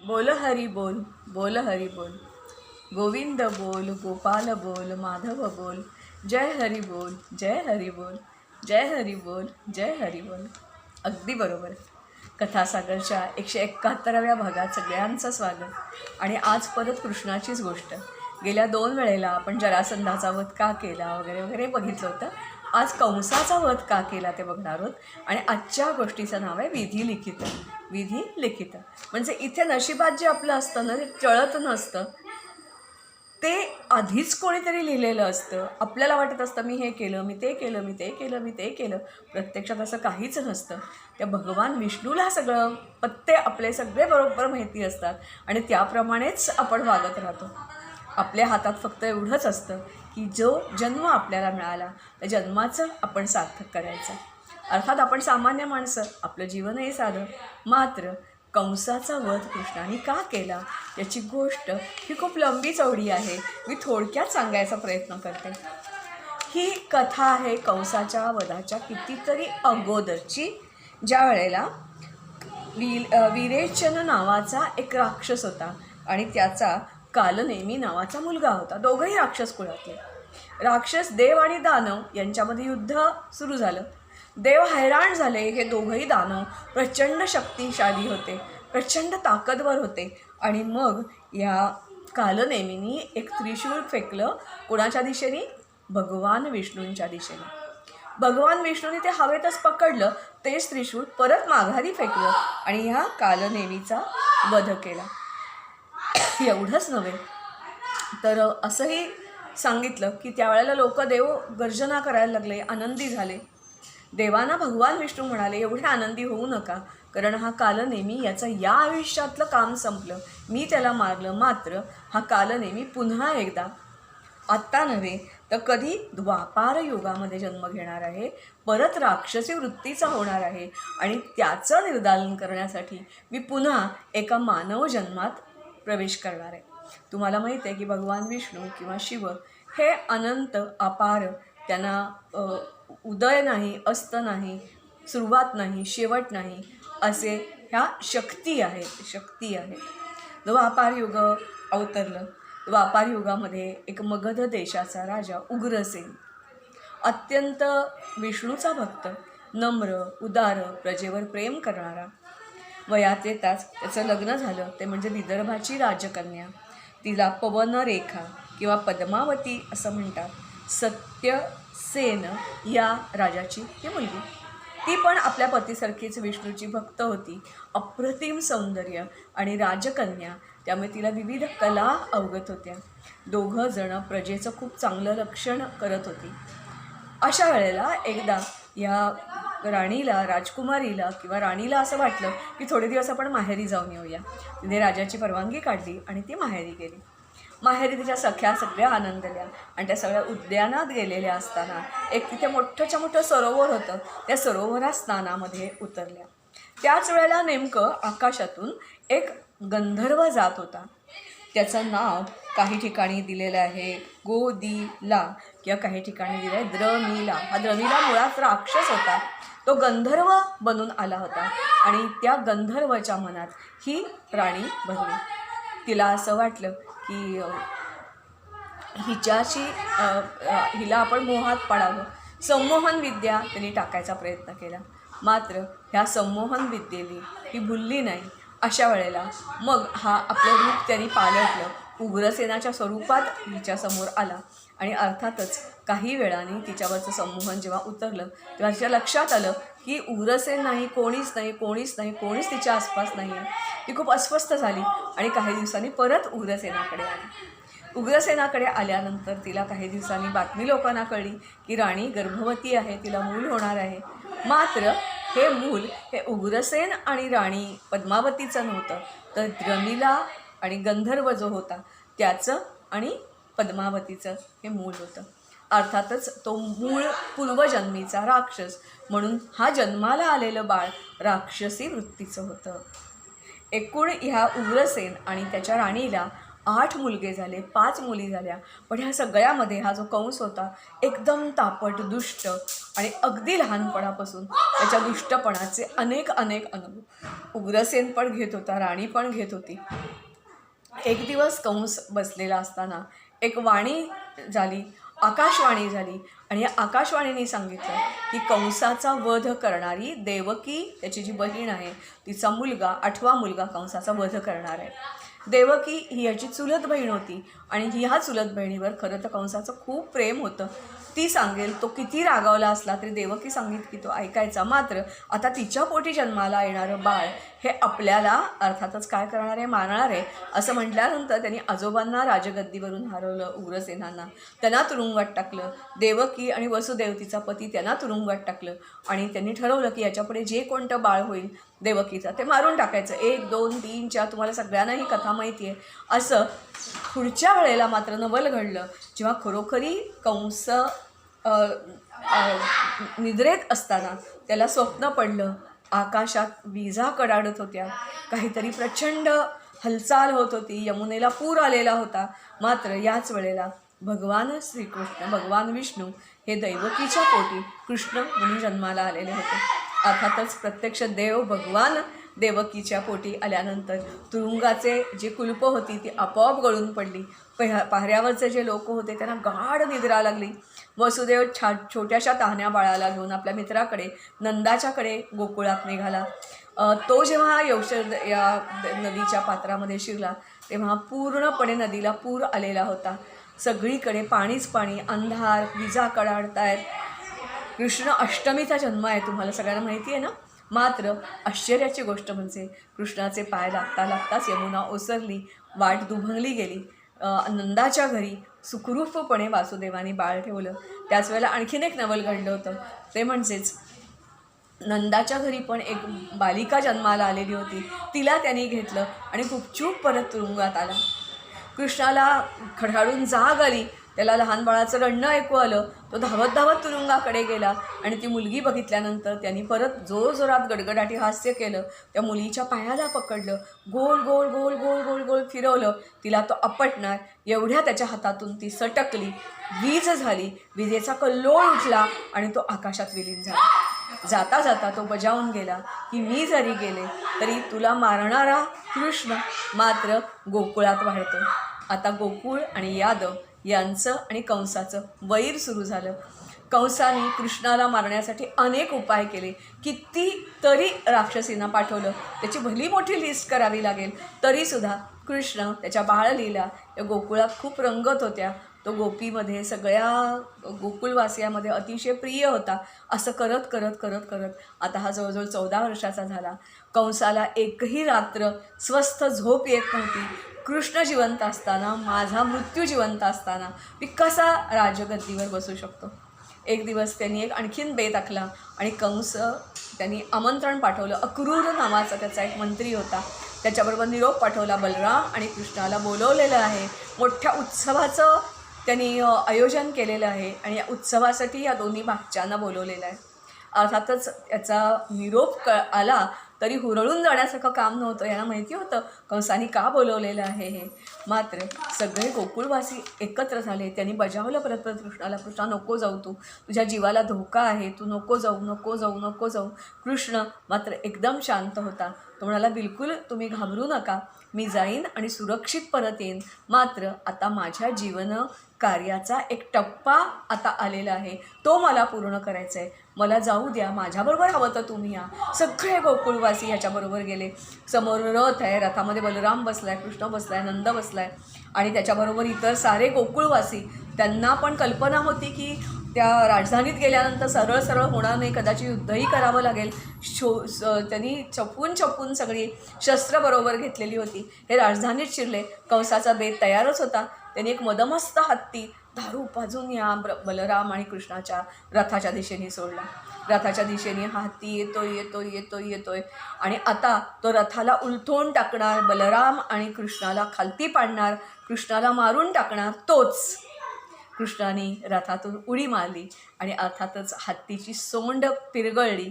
बोल हरी बोल, बोल हरी बोल, गोविंद बोल, गोपाल बोल, माधव बोल, जय हरी बोल, जय हरी बोल, जय हरी बोल, जय हरी बोल. अगदी बरोबर. कथासागरच्या 171व्या भागात सगळ्यांचं स्वागत. आणि आज परत कृष्णाचीच गोष्ट. गेल्या 2 वेळेला आपण जरासंधाचा वध का केला वगैरे वगैरे बघितलं होतं. आज कंसाचा वध का केला ते बघणार आहोत. आणि आजच्या गोष्टीचं नाव आहे विधी लिखित. विधी लिखित म्हणजे इथे नशिबात जे आपलं असतं ना, ते टळत नसतं, ते आधीच कोणीतरी लिहिलेलं असतं. आपल्याला वाटत असतं मी हे केलं, मी ते केलं, मी ते केलं, मी ते केलं. प्रत्यक्षात असं काहीच नसतं. त्या भगवान विष्णूला सगळं पत्ते आपले सगळे बरोबर माहिती असतात आणि त्याप्रमाणेच आपण वागत राहतो. आपल्या हातात फक्त एवढंच असतं की जो जन्म आपल्याला मिळाला त्या जन्माचं आपण सार्थक करायचं. अर्थात आपण सामान्य माणसं, आपलं जीवनही साधं. मात्र कंसाचा वध कृष्णाने का केला याची गोष्ट ही खूप लंबी चौडी आहे. मी थोडक्यात सांगायचा प्रयत्न करते. ही कथा आहे कंसाच्या वधाच्या कितीतरी अगोदरची, ज्या वेळेला विरेचन नावाचा एक राक्षस होता आणि त्याचा कालनेमी नावाचा मुलगा होता. दोघंही राक्षस कुळातले. राक्षस देव आणि दानव यांच्यामध्ये युद्ध सुरू झालं. देव हैराण झाले. हे दोघंही दानव प्रचंड शक्तिशाली होते, प्रचंड ताकदवर होते. आणि मग या कालनेमीनी एक त्रिशूळ फेकलं. कोणाच्या दिशेने? भगवान विष्णूंच्या दिशेने. भगवान विष्णूने ते हवेतच पकडलं. तेच त्रिशूळ परत माघारी फेकलं आणि ह्या कालनेमीचा वध केला. एवढंच नव्हे तर असंही सांगितलं की त्यावेळेला लोक देव गर्जना करायला लागले, आनंदी झाले. देवांना भगवान विष्णू म्हणाले, एवढे आनंदी होऊ नका, कारण हा कालनेमी याचं या आयुष्यातलं काम संपलं. मी त्याला मारलं, मात्र हा कालनेमी पुन्हा एकदा, आत्ता नव्हे तर कधी, द्वापार युगामध्ये जन्म घेणार आहे. परत राक्षसी वृत्तीचा होणार आहे आणि त्याचं निर्दालन करण्यासाठी मी पुन्हा एका मानव जन्मात प्रवेश करणार आहे. तुम्हाला माहीत आहे की भगवान विष्णू किंवा शिव हे अनंत, अपार. त्यांना उदय नाही, अस्त नाही, सुरुवात नाही, शेवट नाही, असे ह्या शक्ती आहेत. शक्ती आहेत. द्वापार युग अवतरलं. द्वापार युगामध्ये एक मगध देशाचा राजा उग्रसेन, अत्यंत विष्णूचा भक्त, नम्र, उदार, प्रजेवर प्रेम करणारा. वयात येताच त्याचं लग्न झालं. ते म्हणजे विदर्भाची राजकन्या, तिला पवनरेखा किंवा पद्मावती असं म्हणतात. सत्यसेन या राजाची ती मुलगी. ती पण आपल्या पतीसारखीच विष्णूची भक्त होती. अप्रतिम सौंदर्य आणि राजकन्या, त्यामुळे तिला विविध कला अवगत होत्या. दोघं जण प्रजेचं खूप चांगलं रक्षण करत होती. अशा वेळेला एकदा या राणीला, राजकुमारीला किंवा राणीला असं वाटलं की थोडे दिवस आपण माहेरी जाऊन येऊया. तिने राजाची परवानगी काढली आणि ती माहेरी गेली. माहेरी तिच्या सख्या सगळ्या आनंदल्या आणि त्या सगळ्या उद्यानात गेलेल्या असताना एक तिथे मोठं सरोवर होतं. त्या सरोवरात स्नानामध्ये उतरल्या. त्याच वेळेला नेमकं आकाशातून एक गंधर्व जात होता. त्याचं नाव काही ठिकाणी दिलेलं आहे गोदीला किंवा काही ठिकाणी दिलं आहे द्रमिला. हा द्रमिला मुळात राक्षस होता. तो गंधर्व बनून आला होता आणि त्या गंधर्वाच्या मनात ही राणी भरली. तिला असं वाटलं की हिला आपण मोहात पाडावं. संमोहन विद्या त्यांनी टाकायचा प्रयत्न केला. मात्र ह्या संमोहन विद्येने ही भुलली नाही. अशा वेळेला मग हा आपलं रूप त्यांनी पालटलं. उग्रसेनाच्या स्वरूपात हिच्यासमोर आला आणि अर्थातच काही वेळाने तिच्यावरचं संमोहन जेव्हा उतरलं तेव्हा तिच्या लक्षात आलं की उग्रसेन नाही, कोणीच नाही, कोणीच नाही, कोणीच तिच्या आसपास नाही आहे. ती खूप अस्वस्थ झाली आणि काही दिवसांनी परत उग्रसेनाकडे आली. उग्रसेनाकडे आल्यानंतर तिला काही दिवसांनी बातमी लोकांना कळली की राणी गर्भवती आहे, तिला मूल होणार आहे. मात्र हे मूल हे उग्रसेन आणि राणी पद्मावतीचं नव्हतं, तर द्रमिला आणि गंधर्व जो होता त्याचं आणि पद्मावतीचं हे मूल होतं. अर्थातच तो मूळ पूर्वजन्मीचा राक्षस, म्हणून हा जन्माला आलेलं बाळ राक्षसी वृत्तीचं होतं. एकूण ह्या उग्रसेन आणि त्याच्या राणीला 8 मुलगे झाले, 5 मुली झाल्या. पण ह्या सगळ्यामध्ये हा जो कंस होता एकदम तापट, दुष्ट आणि अगदी लहानपणापासून त्याच्या दुष्टपणाचे अनेक अनुभव उग्रसेन पण घेत होता, राणी पण घेत होती. एक दिवस कंस बसलेला असताना एक वाणी झाली, आकाशवाणी झाली, आणि या आकाशवाणीने सांगितलं की कंसाचा वध करणारी देवकी, त्याची जी बहीण आहे, तिचा मुलगा, 8वा मुलगा कंसाचा वध करणार आहे. देवकी ही याची चुलत बहीण होती आणि ह्या चुलत बहिणीवर खरं तर कंसाचं खूप प्रेम होतं. ती सांगेल, तो किती रागावला असला तरी देवकी सांगित की तो ऐकायचा. मात्र आता तिच्या पोटी जन्माला येणारं बाळ हे आपल्याला अर्थातच काय करणार आहे, मारणार आहे असं म्हटल्यानंतर त्यांनी आजोबांना राजगद्दीवरून हरवलं, उग्रसेनांना. त्यांना तुरुंगात टाकलं. देवकी आणि वसुदेव तिचा पती त्यांना तुरुंगात टाकलं आणि त्यांनी ठरवलं की याच्यापुढे जे कोणतं बाळ होईल देवकीचा ते मारून टाकायचं. 1, 2, 3, 4 तुम्हाला सगळ्यांना ही कथा माहिती आहे. असं पुढच्या वेळेला मात्र नवल घडलं, जेव्हा खरोखरी कंस निद्रेत असताना त्याला स्वप्न पडलं. आकाशात विजा कडाडत होत्या, काहीतरी प्रचंड हालचाल होत होती, यमुनेला पूर आलेला होता. मात्र याच वेळेला भगवान श्रीकृष्ण, भगवान विष्णू हे देवकीच्या पोटी कृष्ण म्हणून जन्माला आलेले होते. अर्थातच प्रत्यक्ष देव भगवान देवकीच्या पोटी आल्यानंतर तुरुंगाचे जे कुलप होती ती आपोआप गळून पडली. पाहऱ्यावरचे जे लोक होते त्यांना गाढ निद्रा लागली. वसुदेव छोट्याशा तहान्या बाळाला घेऊन आपल्या मित्राकडे, नंदाच्याकडे गोकुळात निघाला. तो जेव्हा या नदीच्या पात्रामध्ये शिरला तेव्हा पूर्णपणे नदीला पूर आलेला होता. सगळीकडे पाणीच पाणी, अंधार, विजा कडाडतायत. कृष्ण अष्टमीचा जन्म आहे, तुम्हाला सगळ्यांना माहिती आहे ना. मात्र आश्चर्याची गोष्ट म्हणजे कृष्णाचे पाय लागता लागताच यमुना ओसरली, वाट दुभंगली गेली. नंदाच्या घरी सुखरूपपणे वासुदेवाने बाळ ठेवलं. त्याच वेळेला आणखीन एक नवल घडलं होतं, ते म्हणजेच नंदाच्या घरी पण एक बालिका जन्माला आलेली होती. तिला त्यांनी घेतलं आणि गुपचूप परत तुरुंगात आला. कृष्णाला खडाळून जाग आली. त्याला लहान बाळाचं रडणं ऐकू आलं. तो धावत धावत तुरुंगाकडे गेला आणि ती मुलगी बघितल्यानंतर त्यांनी परत जोरजोरात गडगडाटी हास्य केलं. त्या मुलीच्या पायाला पकडलं, गोल गोल गोल गोल गोल गोल फिरवलं. तिला तो आपटणार एवढ्या त्याच्या हातातून ती सटकली, वीज झाली. विजेचा कल्लोळ उठला आणि तो आकाशात विलीन झाला. जाता जाता तो बजावून गेला की मी जरी गेले तरी तुला मारणारा कृष्ण मात्र गोकुळात वाढतो. आता गोकुळ आणि यादव यांचं आणि कंसाचं वैर सुरू झालं. कंसाने कृष्णाला मारण्यासाठी अनेक उपाय केले. कितीतरी राक्षसींना पाठवलं. त्याची भली मोठी लिस्ट करावी लागेल. तरीसुद्धा कृष्ण त्याच्या बाळलीला या गोकुळात खूप रंगत होत्या. तो गोपीमध्ये, सगळ्या गोकुळवासियामध्ये अतिशय प्रिय होता. असं करत करत करत करत आता हा जवळजवळ 14 वर्षाचा झाला. कंसाला एकही रात्र स्वस्थ झोप येत नव्हती. कृष्ण जिवंत असताना, माझा मृत्यू जिवंत असताना मी कसा राजगद्दीवर बसू शकतो. एक दिवस त्यांनी एक आणखीन बेत आखला आणि कंस त्यांनी आमंत्रण पाठवलं. अक्रूर नावाचा त्याचा एक मंत्री होता. त्याच्याबरोबर निरोप पाठवला, बलराम आणि कृष्णाला बोलवलेलं आहे. मोठ्या उत्सवाचं त्यांनी आयोजन केलेलं आहे आणि या उत्सवासाठी या दोन्ही भाच्याना बोलवलेलं आहे. अर्थातच याचा निरोप आला तरी हुरळून जाण्यासारखं काम नव्हतं. यांना माहिती होतं कंसाने का बोलवलेलं आहे हे. मात्र सगळे गोकुळवासी एकत्र झाले. त्यांनी बजावलं परत परत कृष्णाला, कृष्णा नको जाऊ, तुझ्या जीवाला धोका आहे, तू नको जाऊ नको जाऊ नको जाऊ. कृष्ण मात्र एकदम शांत होता. तो म्हणाला, बिलकुल तुम्ही घाबरू नका, मी जाईन आणि सुरक्षित परत येईन. मात्र आता माझ्या जीवन कार्याचा एक टप्पा आता आलेला आहे, तो मला पूर्ण करायचा आहे. मला जाऊ द्या, माझ्याबरोबर हवं तर तुम्ही या. सगळे गोकुळवासी ह्याच्याबरोबर गेले. समोर रथ आहे, रथामध्ये बलराम बसलाय, कृष्ण बसलाय, नंद बसलाय आणि त्याच्याबरोबर इतर सारे गोकुळवासी. त्यांना पण कल्पना होती की त्या राजधानीत गेल्यानंतर सरळ सरळ होणार नाही, कदाचित युद्धही करावं लागेल. त्यांनी छपून सगळी शस्त्र बरोबर घेतलेली होती. हे राजधानीत शिरले. कंसाचा बेत तयारच होता. त्यांनी एक मदमस्त हत्ती दारू पाजून या बलराम आणि कृष्णाच्या रथाच्या दिशेने सोडला. रथाच्या दिशेने हा हत्ती येतोय येतोय येतोय येतोय आणि आता तो रथाला उलथून टाकणार, बलराम आणि कृष्णाला खालती पाडणार, कृष्णाला मारून टाकणार. तोच कृष्णाने रथातून उडी मारली आणि अर्थातच हत्तीची सोंड पिरगळली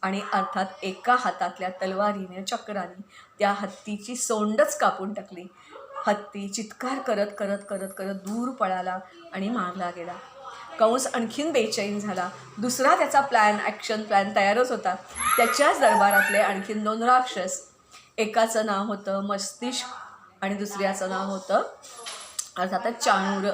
आणि अर्थात एका हातातल्या तलवारीने, चक्राने त्या हत्तीची सोंडच कापून टाकली. हत्ती चित्कार करत करत करत करत दूर पळाला आणि मारला गेला. कंस आणखीन बेचैन झाला. दुसरा त्याचा ॲक्शन प्लॅन तयारच होता. त्याच्याच दरबारातले आणखीन 2 राक्षस, एकाचं नाव होतं मस्तिष्क आणि दुसऱ्याचं नाव होतं अर्थातच चाणूर.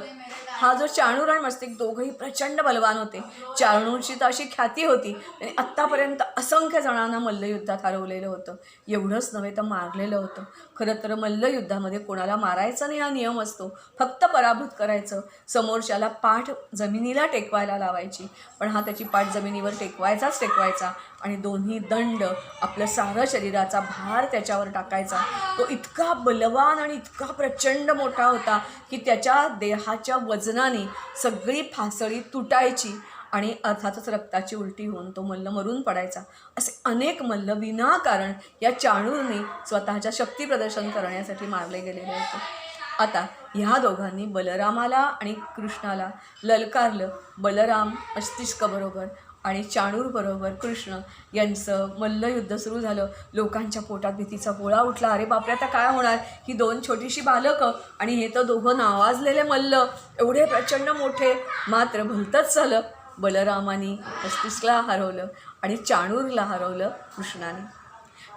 हा जो चाणूर आणि मस्तिष्क दोघंही प्रचंड बलवान होते. चाणूरची तर अशी ख्याती होती, त्याने आत्तापर्यंत असंख्य जणांना मल्लयुद्धात हरवलेलं होतं. एवढंच नव्हे तर मारलेलं होतं. खरं तर मल्लयुद्धामध्ये कोणाला मारायचं नाही हा नियम असतो, फक्त पराभूत करायचं. समोरच्याला पाठ जमिनीला टेकवायला लावायची, पण हा त्याची पाठ जमिनीवर टेकवायचा आणि दोन्ही दंड आपलं सारं शरीराचा भार त्याच्यावर टाकायचा. तो इतका बलवान आणि इतका प्रचंड मोठा होता की त्याच्या देहाच्या वजनाने सगळी फासळी तुटायची आणि अर्थातच रक्ताची उलटी होऊन तो मल्ल मरून पडायचा. असे अनेक मल्ल विनाकारण या चाणूरने स्वतःच्या शक्ती प्रदर्शन करण्यासाठी मारले गेलेले होते. आता ह्या दोघांनी बलरामाला आणि कृष्णाला ललकारलं. बलराम मस्तिष्कबरोबर आणि चाणूरबरोबर कृष्ण यांचं मल्लयुद्ध सुरू झालं. लोकांच्या पोटात भीतीचा गोळा उठला. अरे बापरे, आता काय होणार? ही 2 छोटीशी बालकं आणि हे तर दोघं नावाजलेले मल्ल, एवढे प्रचंड मोठे. मात्र भलतंच झालं, बलरामाने मस्तिष्कला हरवलं आणि चाणूरला हरवलं कृष्णाने.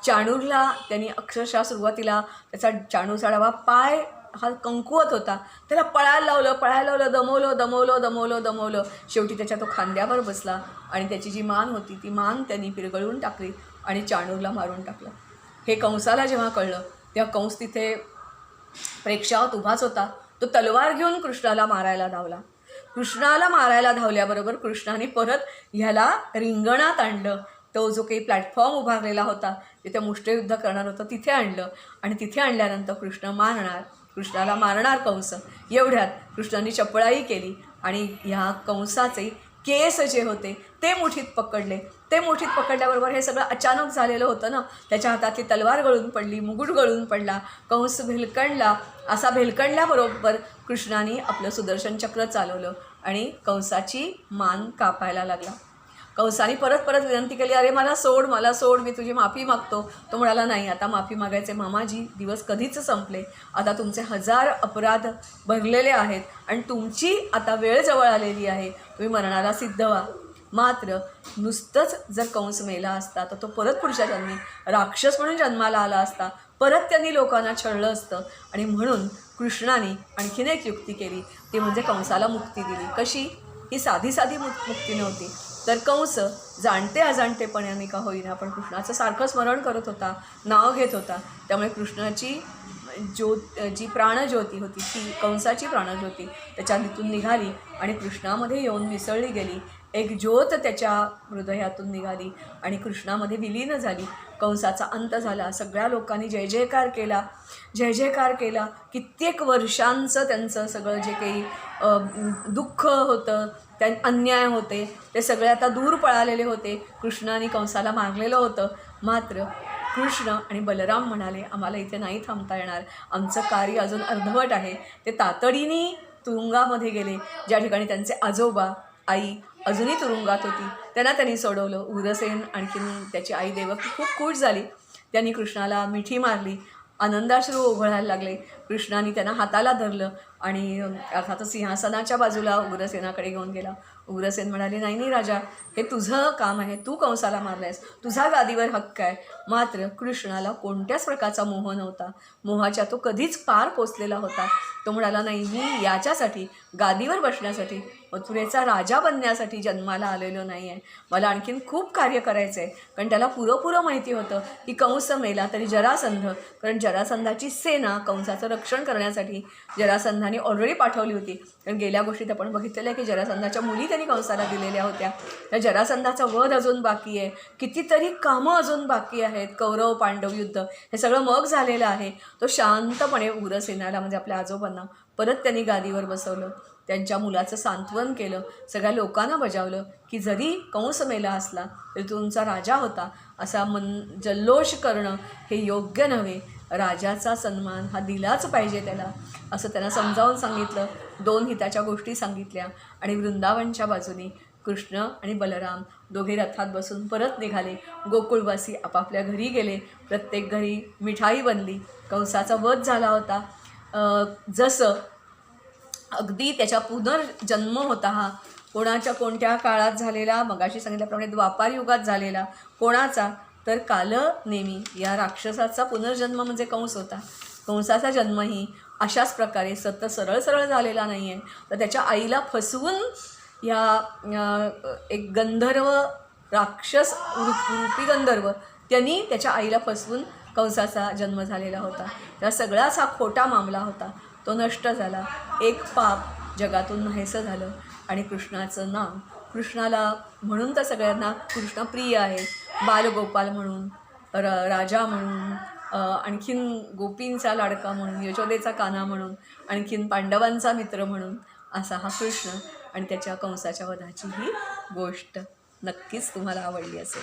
चाणूरला त्यांनी अक्षरशः सुरुवातीला त्याचा चाणूरचा डावा पाय हा कमकुवत होता, त्याला पळायला लावलं, दमवलं. शेवटी त्याच्या तो खांद्यावर बसला आणि त्याची जी मान होती ती मान त्यांनी पिरगळून टाकली आणि चाणूरला मारून टाकलं. हे कंसाला जेव्हा कळलं तेव्हा कंस तिथे प्रेक्षावत उभाच होता. तो तलवार घेऊन कृष्णाला मारायला धावला. कृष्णाला मारायला धावल्याबरोबर कृष्णाने परत ह्याला रिंगणात आणलं. तो जो काही प्लॅटफॉर्म उभारलेला होता तिथे मुष्टियुद्ध करणार होतं तिथे आणलं आणि तिथे आणल्यानंतर कृष्णाला मारणार कंस. एवढ्यात कृष्णाने चपळाई केली आणि ह्या कंसाचे केस जे होते ते मुठीत पकडले. ते मुठीत पकडल्याबरोबर हे सगळं अचानक झालेलं होतं ना. त्याच्या हातातली तलवार गळून पडली, मुकुट गळून पडला, कंस भेलकंडला. असा भेलकंडल्याबरोबर कृष्णाने आपलं सुदर्शन चक्र चालवलं आणि कंसाची मान कापायला लागला. कंसाने परत विनंती केली, अरे मला सोड, मी तुझी माफी मागतो. तो म्हणाला, नाही, आता माफी मागायचे मामाजी दिवस कधीच संपले. आता तुमचे 1000 अपराध भरलेले आहेत आणि तुमची आता वेळ जवळ आलेली आहे. तुम्ही मरणाला सिद्ध व्हा. मात्र नुसतंच जर कंस मेला असता तर तो परत पुढच्या जन्मी राक्षस म्हणून जन्माला आला असता. परत त्यांनी लोकांना छळलं असतं आणि म्हणून कृष्णाने आणखीन एक युक्ती केली, ती म्हणजे कंसाला मुक्ती दिली. कशी? ही साधी मुक्ती नव्हती, तर कंस जाणते अजाणतेपणाने का होईना पण कृष्णाचं सारखं स्मरण करत होता, नाव घेत होता. त्यामुळे कृष्णाची जी प्राणज्योती होती ती कंसाची प्राणज्योती त्याच्यातून निघाली आणि कृष्णामध्ये येऊन मिसळली गेली. एक ज्योत त्याच्या हृदयातून निघाली आणि कृष्णामध्ये विलीन झाली. कंसाचा अंत झाला. सगळ्या लोकांनी जय जयकार केला. कित्येक वर्षांचं त्यांचं सगळं जे काही दुःख होतं, त्या अन्याय होते, ते सगळे आता दूर पळालेले होते. कृष्णाने कंसाला मारलेलं होतं. मात्र कृष्ण आणि बलराम म्हणाले, आम्हाला इथे नाही थांबता येणार, आमचं कार्य अजून अर्धवट आहे. ते तातडीने तुरुंगामध्ये गेले, ज्या ठिकाणी त्यांचे आजोबा आई अजूनही तुरुंगात होती. त्यांनी सोडवलं. उग्रसेन आणखीन त्याची आई देवकी खूप खुश झाली. त्यांनी कृष्णाला मिठी मारली, आनंदाश्रू ओघळायला लागले. कृष्णाने त्यांना हाताला धरलं आणि अर्थातच सिंहासनाच्या बाजूला उग्रसेनाकडे घेऊन गेला. उग्रसेन म्हणाले, नाही राजा, हे तुझं काम आहे, तू कंसाला मारलायस, तुझा गादीवर हक्क आहे. मात्र कृष्णाला कोणत्याच प्रकारचा मोह नव्हता. मोहाच्या तो कधीच पार पोचलेला होता. तो म्हणाला, नाही, मी याच्यासाठी गादीवर बसण्यासाठी, मथुरेचा राजा बनण्यासाठी जन्माला आलेलो नाही आहे. मला आणखीन खूप कार्य करायचं आहे. कारण त्याला पुरं माहिती होतं की कंस मेला तरी जरासंध, कारण जरासंधाची सेना कंसाचं रक्षण करण्यासाठी जरासंधाने ऑलरेडी पाठवली होती. कारण गेल्या गोष्टीत आपण बघितलेलं आहे की जरासंधाच्या मुली त्यांनी कंसाला दिलेल्या होत्या. त्या जरासंधाचा वध अजून बाकी आहे, कितीतरी कामं अजून बाकी आहेत. कौरव पांडव युद्ध हे सगळं मग झालेलं आहे. तो शांतपणे उग्रसेनाला म्हणजे आपल्या आजोबांना परत त्यांनी गादीवर बसवलं. त्यांच्या मुलाचं सांत्वन केलं. सगळ्या लोकांना बजावलं की जरी कंस मेला असला तरी तुमचा राजा होता. असा जल्लोष करणं हे योग्य नव्हे. राजाचा सन्मान हा दिलाच पाहिजे त्याला, असं त्यांना समजावून सांगितलं. 2 हिताच्या गोष्टी सांगितल्या आणि वृंदावनच्या बाजूने कृष्ण आणि बलराम दोघे रथात बसून परत निघाले. गोकुळवासी आपापल्या घरी गेले. प्रत्येक घरी मिठाई बनली. कंसाचा वध झाला होता. जसं अगदी त्याचा पुनर्जन्म होता हा, कोणाच्या कोणत्या काळात झालेला, मगाशी सांगितल्याप्रमाणे द्वापार युगात झालेला. कोणाचा? तर कालनेमी या राक्षसाचा पुनर्जन्म म्हणजे कंस होता. कंसाचा जन्मही अशाच प्रकारे सरळ सरळ झालेला नाही आहे. तर त्याच्या आईला फसवून एक गंधर्व राक्षस रूपी गंधर्व त्यांनी त्याच्या आईला फसवून कंसाचा जन्म झालेला होता. त्या सगळाच हा खोटा मामला होता. तो नष्ट झाला. एक पाप जगातून नाहीसं झालं आणि कृष्णाचं नाव, कृष्णाला म्हणून तर सगळ्यांना कृष्ण प्रिय आहे. बालगोपाल म्हणून, राजा म्हणून, आणखीन गोपींचा लाडका म्हणून, यशोदेचा कान्हा म्हणून, आणखीन पांडवांचा मित्र म्हणून असा हा कृष्ण आणि त्याच्या कंसाच्या वधाची ही गोष्ट नक्कीच तुम्हाला आवडली असेल.